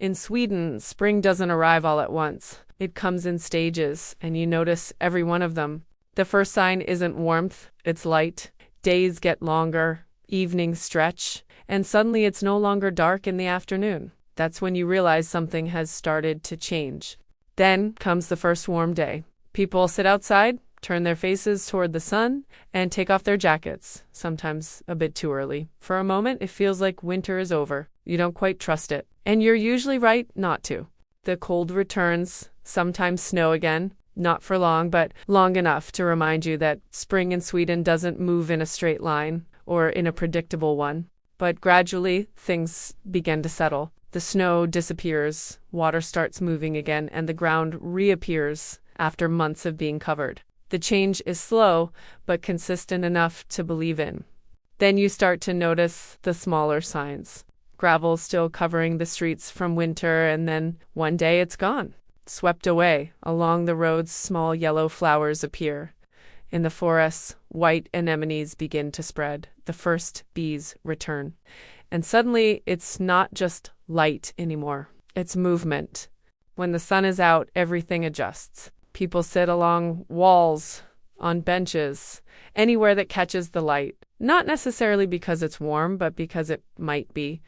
In Sweden, spring doesn't arrive all at once. It comes in stages, and you notice every one of them. The first sign isn't warmth, it's light. Days get longer, evenings stretch, and suddenly it's no longer dark in the afternoon. That's when you realize something has started to change. Then comes the first warm day. People sit outside, turn their faces toward the sun, and take off their jackets, sometimes a bit too early. For a moment, it feels like winter is over. You don't quite trust it. And you're usually right not to. The cold returns, sometimes snow again, not for long, but long enough to remind you that spring in Sweden doesn't move in a straight line or in a predictable one. But gradually, things begin to settle. The snow disappears, water starts moving again, and the ground reappears after months of being covered. The change is slow, but consistent enough to believe in. Then you start to notice the smaller signs. Gravel still covering the streets from winter, and then one day it's gone, swept away. Along the roads, small yellow flowers appear. In the forests, white anemones begin to spread. The first bees return. And suddenly, it's not just light anymore. It's movement. When the sun is out, everything adjusts. People sit along walls, on benches, anywhere that catches the light. Not necessarily because it's warm, but because it might be.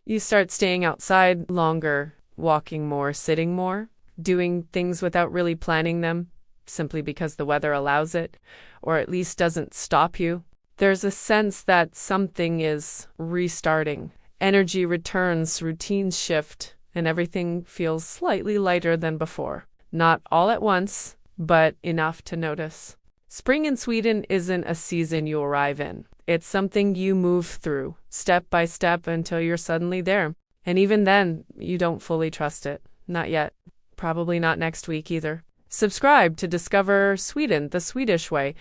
You start staying outside longer, walking more, sitting more, doing things without really planning them, simply because the weather allows it, or at least doesn't stop you. There's a sense that something is restarting. Energy returns, routines shift, and everything feels slightly lighter than before. Not all at once, but enough to notice. Spring in Sweden isn't a season you arrive in. It's something you move through, step by step, until you're suddenly there. And even then, you don't fully trust it. Not yet. Probably not next week either. Subscribe to discover Sweden the Swedish way.